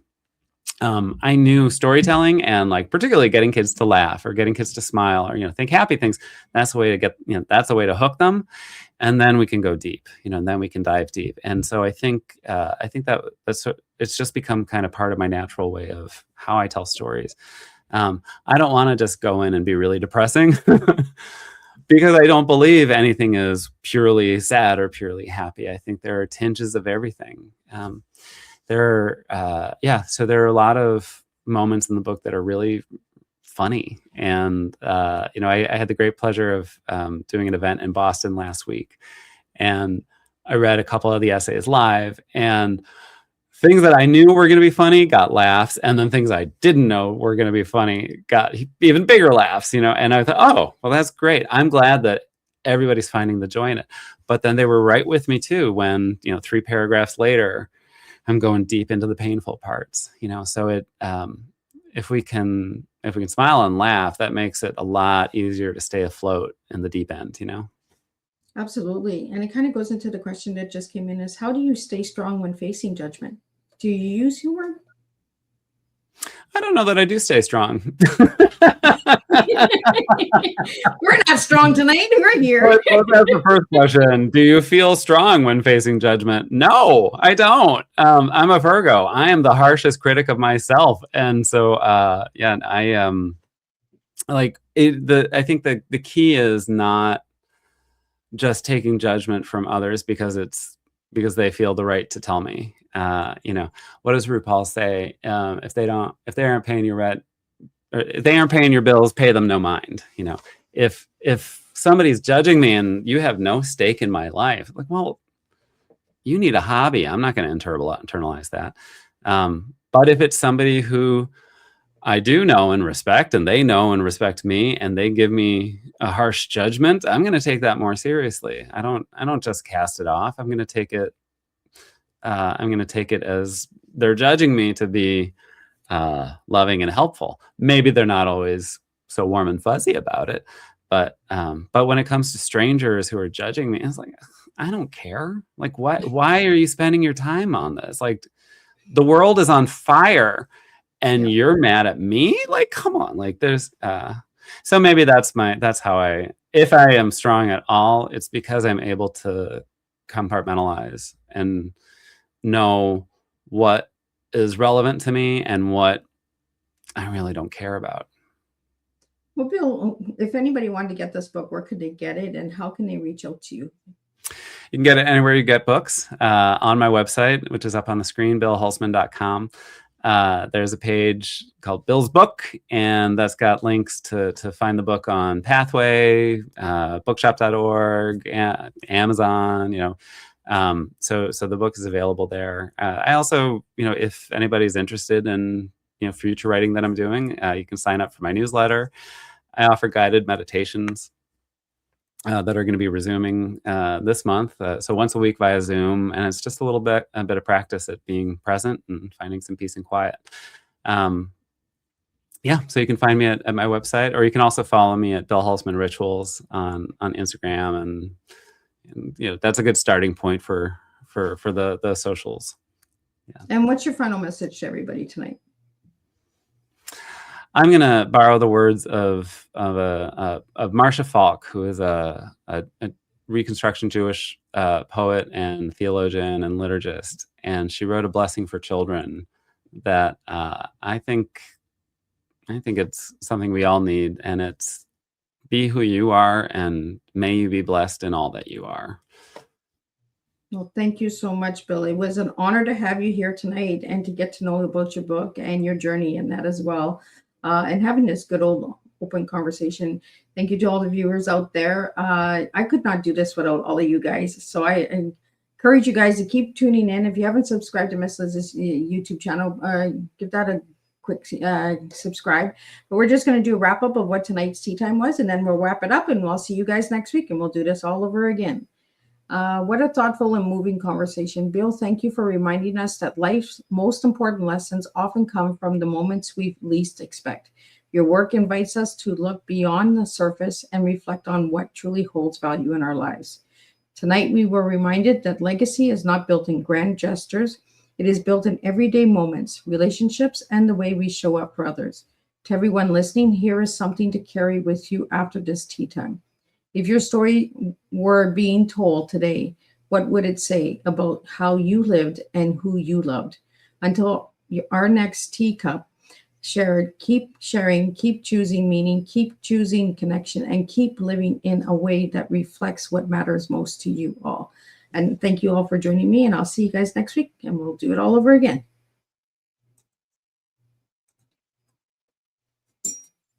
I knew storytelling and, like, particularly getting kids to laugh or getting kids to smile or, you know, think happy things. That's the way to get, you know, that's the way to hook them. And then we can go deep, you know, and then we can dive deep. And so I think that's it's just become kind of part of my natural way of how I tell stories. I don't want to just go in and be really depressing because I don't believe anything is purely sad or purely happy. I think there are tinges of everything. So there are a lot of moments in the book that are really funny. And, you know, I had the great pleasure of doing an event in Boston last week, and I read a couple of the essays live, and things that I knew were going to be funny got laughs. And then things I didn't know were going to be funny got even bigger laughs, you know? And I thought, oh, well, that's great. I'm glad that everybody's finding the joy in it. But then they were right with me too, when, you know, 3 paragraphs later, I'm going deep into the painful parts, you know? So it, if we can smile and laugh, that makes it a lot easier to stay afloat in the deep end, you know? Absolutely. And it kind of goes into the question that just came in, is how do you stay strong when facing judgment? Do you use humor? I don't know that I do stay strong. We're not strong tonight. We're here. Well, that's the first question. Do you feel strong when facing judgment? No, I don't. I'm a Virgo. I am the harshest critic of myself. And so, yeah, I like it, I think the key is not just taking judgment from others because they feel the right to tell me. You know, what does RuPaul say? If they aren't paying your rent, or if they aren't paying your bills, pay them no mind. You know, if somebody's judging me and you have no stake in my life, like, well, you need a hobby. I'm not going to internalize that. But if it's somebody who I do know and respect, and they know and respect me, and they give me a harsh judgment, I'm going to take that more seriously. I don't just cast it off. I'm going to take it. I'm going to take it as they're judging me to be loving and helpful. Maybe they're not always so warm and fuzzy about it, but when it comes to strangers who are judging me, it's like, I don't care. Like, why are you spending your time on this? Like, the world is on fire and you're mad at me? Like, come on. Like, there's so maybe that's how if I am strong at all, it's because I'm able to compartmentalize and know what is relevant to me and what I really don't care about. Well, Bill, if anybody wanted to get this book, where could they get it, and how can they reach out to you? You can get it anywhere you get books, on my website, which is up on the screen, billhulseman.com. There's a page called Bill's Book, and that's got links to find the book on Pathway, bookshop.org, Amazon, you know. So the book is available there. I also, you know, if anybody's interested in, you know, future writing that I'm doing, you can sign up for my newsletter. I offer guided meditations that are going to be resuming this month. So once a week via Zoom, and it's just a bit of practice at being present and finding some peace and quiet. Yeah, so you can find me at my website, or you can also follow me at Bill Hulseman Rituals on Instagram, and you know, that's a good starting point for the socials. Yeah. And what's your final message to everybody tonight? I'm going to borrow the words of Marcia Falk, who is a Reconstruction Jewish poet and theologian and liturgist, and she wrote a blessing for children that I think it's something we all need, and it's, be who you are, and may you be blessed in all that you are. Well, thank you so much, Bill. It was an honor to have you here tonight and to get to know about your book and your journey in that as well, and having this good old open conversation. Thank you to all the viewers out there. I could not do this without all of you guys. So I encourage you guys to keep tuning in. If you haven't subscribed to Miss Liz's YouTube channel, give that a quick subscribe. But we're just going to do a wrap up of what tonight's tea time was, and then we'll wrap it up, and we'll see you guys next week, and we'll do this all over again. What a thoughtful and moving conversation. Bill, thank you for reminding us that life's most important lessons often come from the moments we least expect. Your work invites us to look beyond the surface and reflect on what truly holds value in our lives. Tonight, we were reminded that legacy is not built in grand gestures. It is built in everyday moments, relationships, and the way we show up for others. To everyone listening, here is something to carry with you after this tea time. If your story were being told today, what would it say about how you lived and who you loved? Until our next teacup shared, keep sharing, keep choosing meaning, keep choosing connection, and keep living in a way that reflects what matters most to you all. And thank you all for joining me, and I'll see you guys next week, and we'll do it all over again.